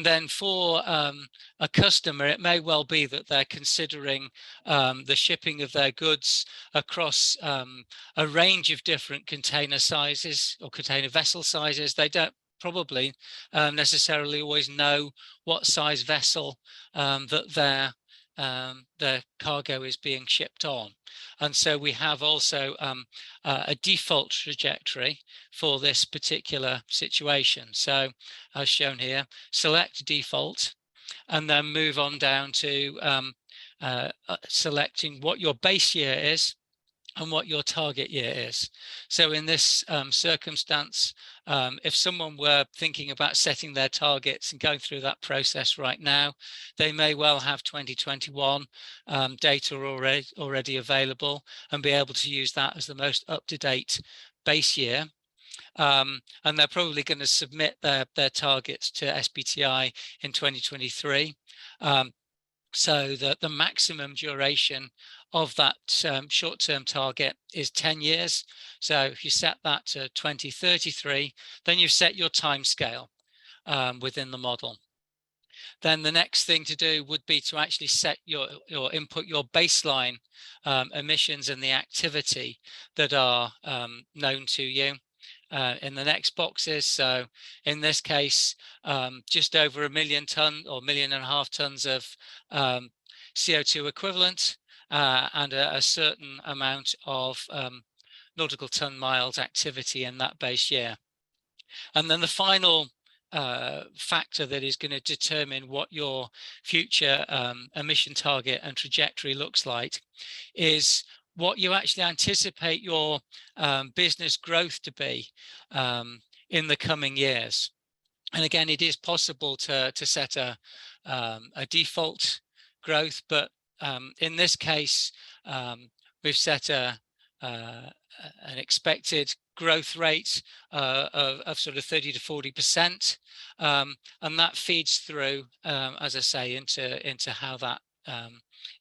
then for a customer, it may well be that they're considering the shipping of their goods across a range of different container sizes or container vessel sizes. They don't probably necessarily always know what size vessel that their cargo is being shipped on. And so we have also a default trajectory for this particular situation. So as shown here, select default and then move on down to selecting what your base year is and what your target year is. So in this circumstance, if someone were thinking about setting their targets and going through that process right now, they may well have 2021 data already available and be able to use that as the most up-to-date base year. And they're probably going to submit their targets to SBTi in 2023. So that the maximum duration of that short-term target is 10 years. So if you set that to 2033, then you've set your time scale within the model. Then the next thing to do would be to actually set your input your baseline emissions and the activity that are known to you. In the next boxes. So in this case, just over 1 million ton or 1.5 million tons of CO2 equivalent and a certain amount of nautical ton miles activity in that base year. And then the final factor that is going to determine what your future emission target and trajectory looks like is what you actually anticipate your business growth to be in the coming years. And again, it is possible to set a default growth, but in this case, we've set an expected growth rate of sort of 30 to 40%, and that feeds through, as I say, into how that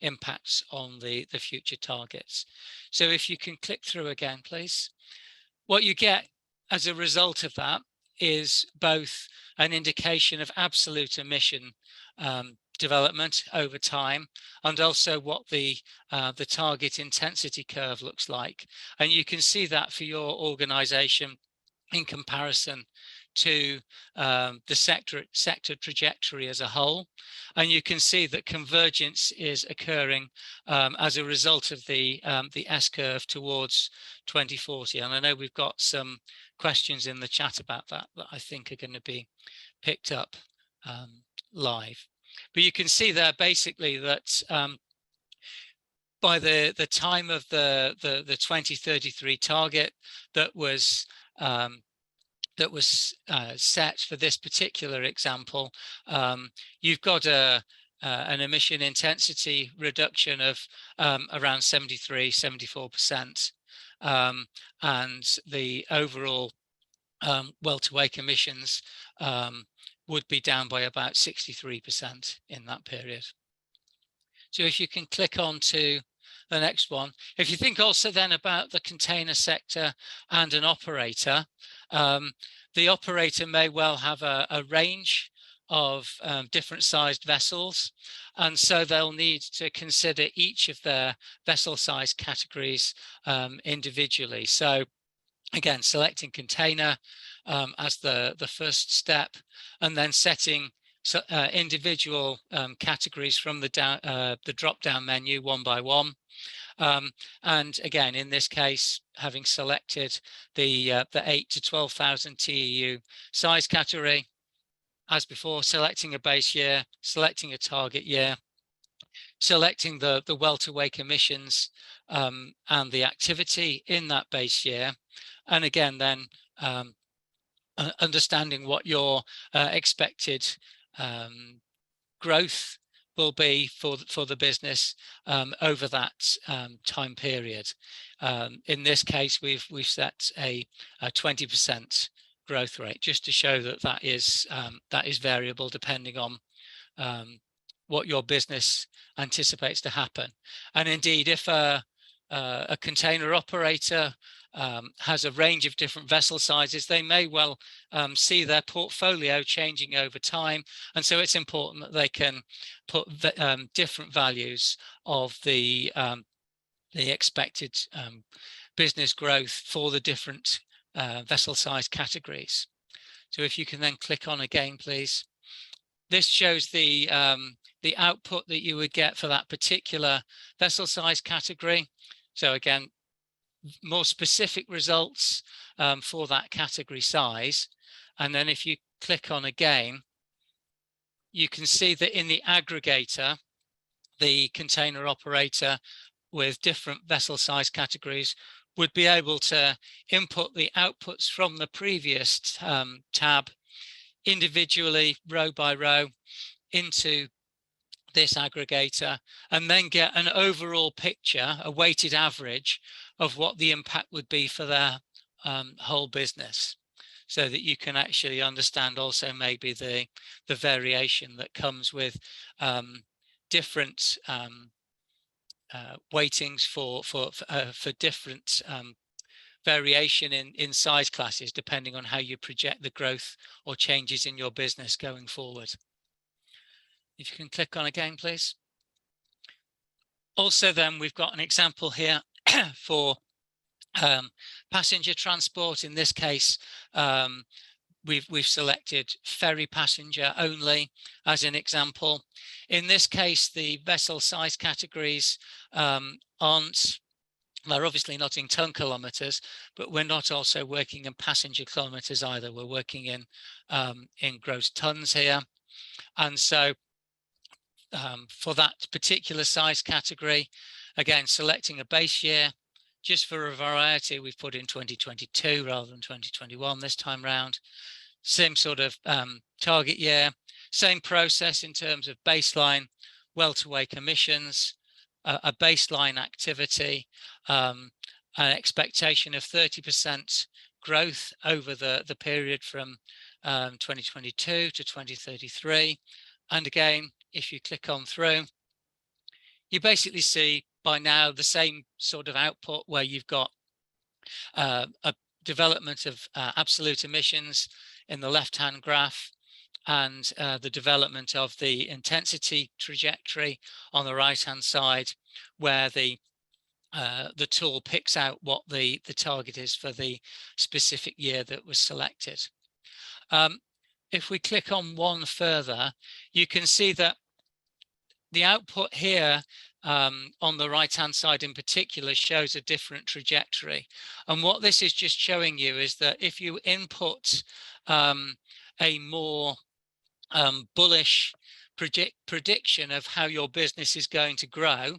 impacts on the future targets. So if you can click through again, please. What you get as a result of that is both an indication of absolute emission development over time, and also what the target intensity curve looks like. And you can see that for your organization in comparison to the sector trajectory as a whole. And you can see that convergence is occurring as a result of the S-curve towards 2040. And I know we've got some questions in the chat about that I think are going to be picked up live. But you can see there basically that by the time of the 2033 target that was set for this particular example, you've got an emission intensity reduction of around 74%, and the overall well-to-wake emissions would be down by about 63% in that period. So if you can click on to the next one. If you think also then about the container sector and an operator, the operator may well have a range of different sized vessels, and so they'll need to consider each of their vessel size categories individually. So again, selecting container as the first step, and then setting individual categories from the drop-down menu one by one. And again, in this case, having selected the 8 to 12,000 TEU size category, as before, selecting a base year, selecting a target year, selecting the well-to-wake emissions and the activity in that base year, and again then understanding what your expected growth will be for the business over that time period. In this case, we've set a 20% growth rate, just to show that that is variable depending on what your business anticipates to happen. And indeed, if a container operator has a range of different vessel sizes, they may well see their portfolio changing over time, and so it's important that they can put different values of the expected business growth for the different vessel size categories. So if you can then click on again, please. This shows the output that you would get for that particular vessel size category. So again, more specific results for that category size. And then if you click on again, you can see that in the aggregator, the container operator with different vessel size categories would be able to input the outputs from the previous tab individually, row by row, into this aggregator, and then get an overall picture, a weighted average of what the impact would be for their whole business, so that you can actually understand also maybe the variation that comes with different weightings for different variation in size classes, depending on how you project the growth or changes in your business going forward. If you can click on again, please. Also then, we've got an example here for passenger transport. In this case, we've selected ferry passenger only as an example. In this case, the vessel size categories they're obviously not in ton kilometers, but we're not also working in passenger kilometers either. We're working in gross tons here. And so for that particular size category, again, selecting a base year, just for a variety, we've put in 2022 rather than 2021 this time round. Same sort of target year, same process in terms of baseline well-to-wake emissions, a baseline activity, an expectation of 30% growth over the period from 2022 to 2033. And again, if you click on through, you basically see by now the same sort of output where you've got a development of absolute emissions in the left-hand graph, and the development of the intensity trajectory on the right-hand side, where the tool picks out what the target is for the specific year that was selected. If we click on one further, you can see that the output here on the right-hand side in particular shows a different trajectory. And what this is just showing you is that if you input a more bullish prediction of how your business is going to grow,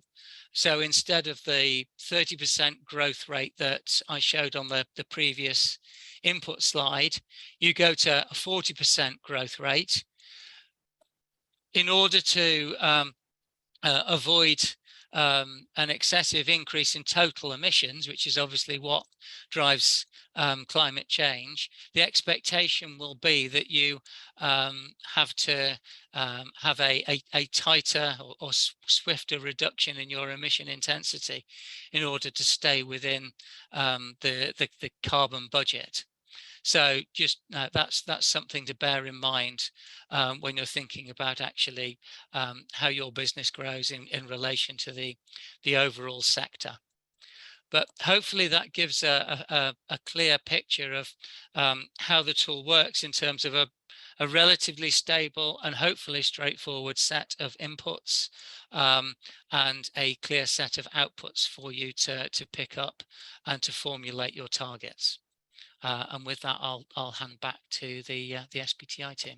so instead of the 30% growth rate that I showed on the previous input slide, you go to a 40% growth rate in order to avoid an excessive increase in total emissions, which is obviously what drives climate change. The expectation will be that you have to have a tighter or swifter reduction in your emission intensity in order to stay within the carbon budget. So just that's something to bear in mind when you're thinking about actually how your business grows in relation to the overall sector. But hopefully that gives a clear picture of how the tool works in terms of a relatively stable and hopefully straightforward set of inputs and a clear set of outputs for you to pick up and to formulate your targets. And with that, I'll hand back to the SBTi team.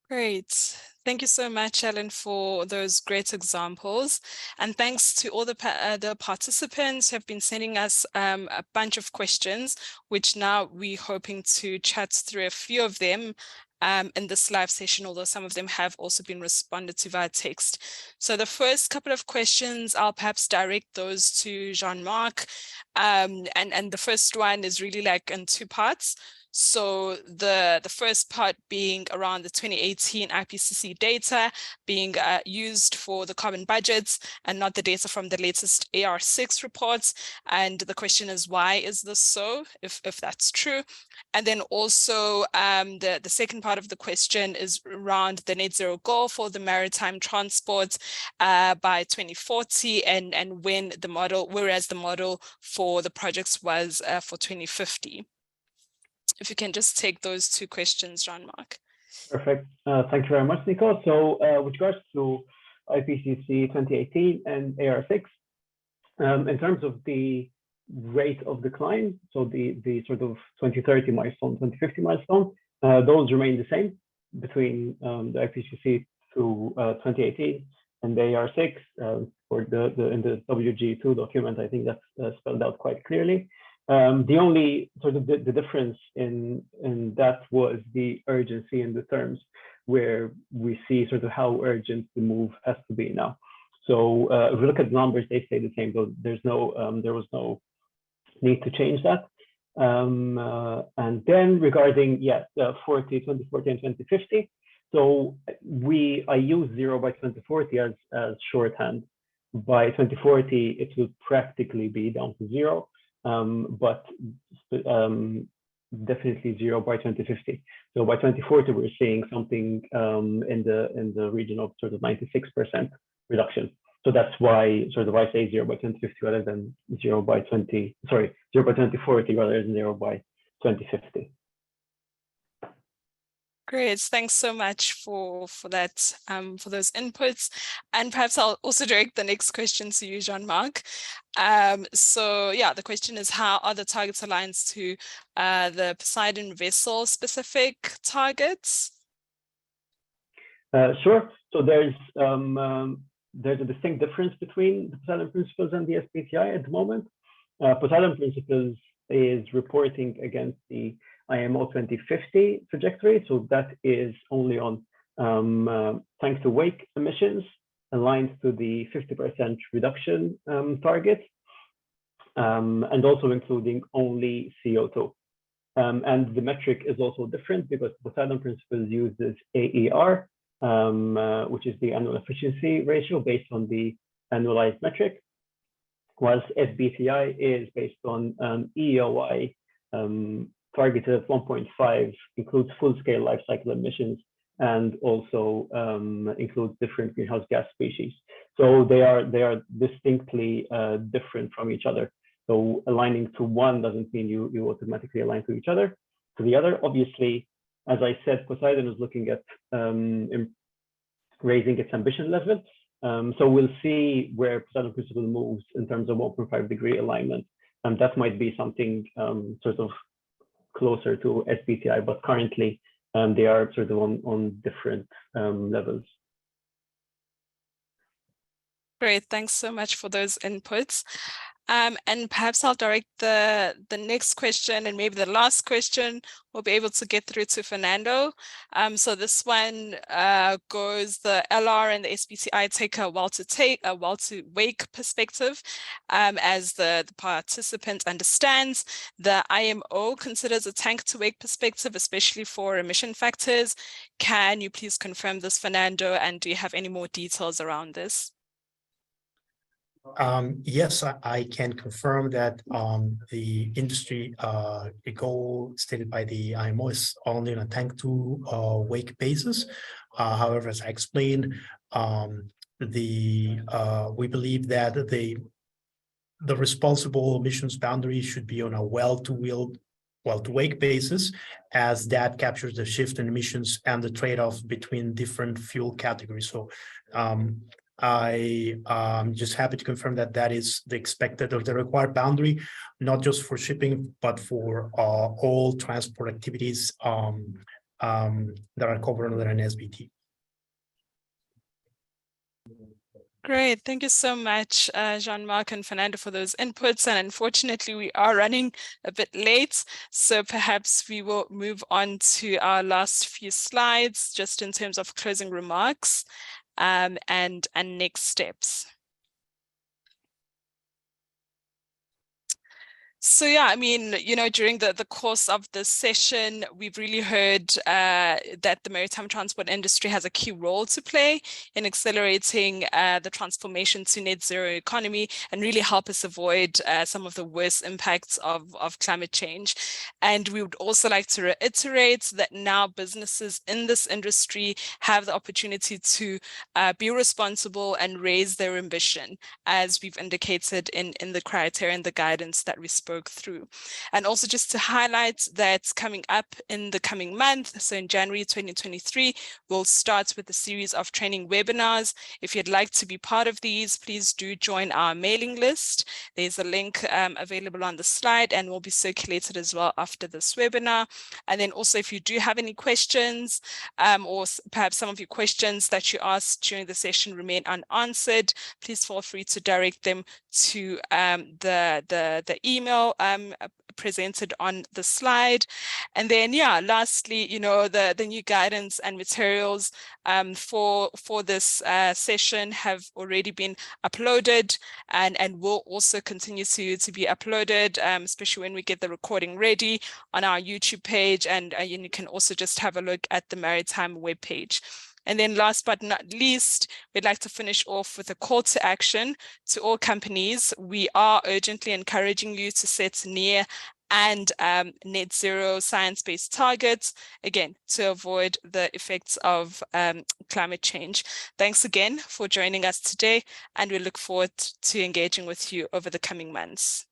Great. Thank you so much, Alan, for those great examples. And thanks to all the participants who have been sending us a bunch of questions, which now we're hoping to chat through a few of them in this live session, although some of them have also been responded to via text. So the first couple of questions, I'll perhaps direct those to Jean-Marc. And the first one is really like in two parts. So the first part being around the 2018 IPCC data being used for the carbon budgets and not the data from the latest AR6 reports. And the question is, why is this so, if that's true? And then also the second part of the question is around the net zero goal for the maritime transport by 2040 and when the model, whereas the model for the projects was for 2050. If you can just take those two questions, Jean-Marc. Perfect. Thank you very much, Nico. So with regards to IPCC 2018 and AR6, in terms of the rate of decline, so the sort of 2030 milestone, 2050 milestone, those remain the same between the IPCC to 2018 and the AR6. For in the WG2 document, I think that's spelled out quite clearly. The only sort of the difference in that was the urgency in the terms, where we see sort of how urgent the move has to be now. So if we look at the numbers, they stay the same, though there was no need to change that. And then regarding 2040 and 2050, so I use 0 by 2040 as shorthand. By 2040, it will practically be down to 0. But definitely 0 by 2050. So by 2040, we're seeing something in the region of sort of 96% reduction. So that's why sort of I say 0 by 2050 rather than 0 by 2040 rather than 0 by 2050. Great, thanks so much for that, for those inputs. And perhaps I'll also direct the next question to you, Jean-Marc. So yeah, the question is, how are the targets aligned to the Poseidon vessel specific targets? Sure. So there's a distinct difference between the Poseidon Principles and the SBTi at the moment. Poseidon Principles is reporting against the IMO 2050 trajectory. So that is only on tank to wake emissions aligned to the 50% reduction target. and also including only CO2. And the metric is also different because Poseidon Principles uses AER, which is the annual efficiency ratio based on the annualized metric, whilst SBTi is based on EEOI, targeted at 1.5, includes full-scale life cycle emissions, and also includes different greenhouse gas species. So they are distinctly different from each other. So aligning to one doesn't mean you automatically align to each other. To the other, obviously, as I said, Poseidon is looking at raising its ambition level. So we'll see where Poseidon Principle moves in terms of 1.5 degree alignment. And that might be something sort of closer to SBTi, but currently they are sort of on different levels. Great, thanks so much for those inputs. And perhaps I'll direct the next question and maybe the last question we'll be able to get through to Fernando. So this one goes, the LR and the SBTi take a while to wake perspective. As the participant understands, the IMO considers a tank to wake perspective, especially for emission factors. Can you please confirm this, Fernando? And do you have any more details around this? Yes, I can confirm that the industry the goal stated by the IMO is only on a tank to wake basis. However, as I explained, we believe that the responsible emissions boundary should be on a well to wake basis, as that captures the shift in emissions and the trade-off between different fuel categories. So I'm just happy to confirm that that is the expected or the required boundary, not just for shipping, but for all transport activities that are covered under an SBT. Great, thank you so much, Jean-Marc and Fernando, for those inputs. And unfortunately, we are running a bit late, so perhaps we will move on to our last few slides, just in terms of closing remarks. And next steps. So yeah, I mean, you know, during the course of this session, we've really heard that the maritime transport industry has a key role to play in accelerating the transformation to net zero economy and really help us avoid some of the worst impacts of climate change. And we would also like to reiterate that now businesses in this industry have the opportunity to be responsible and raise their ambition, as we've indicated in the criteria and the guidance that we spoke through. And also just to highlight that coming up in the coming month, so in January 2023, we'll start with a series of training webinars. If you'd like to be part of these, please do join our mailing list. There's a link available on the slide and will be circulated as well after this webinar. And then also, if you do have any questions or perhaps some of your questions that you asked during the session remain unanswered, please feel free to direct them to the email presented on the slide. And then, yeah, lastly, you know, the new guidance and materials for this session have already been uploaded and will also continue to be uploaded, especially when we get the recording ready on our YouTube page. And you can also just have a look at the Maritime webpage. And then last but not least, we'd like to finish off with a call to action to all companies. We are urgently encouraging you to set near and net zero science-based targets, again, to avoid the effects of climate change. Thanks again for joining us today, and we look forward to engaging with you over the coming months.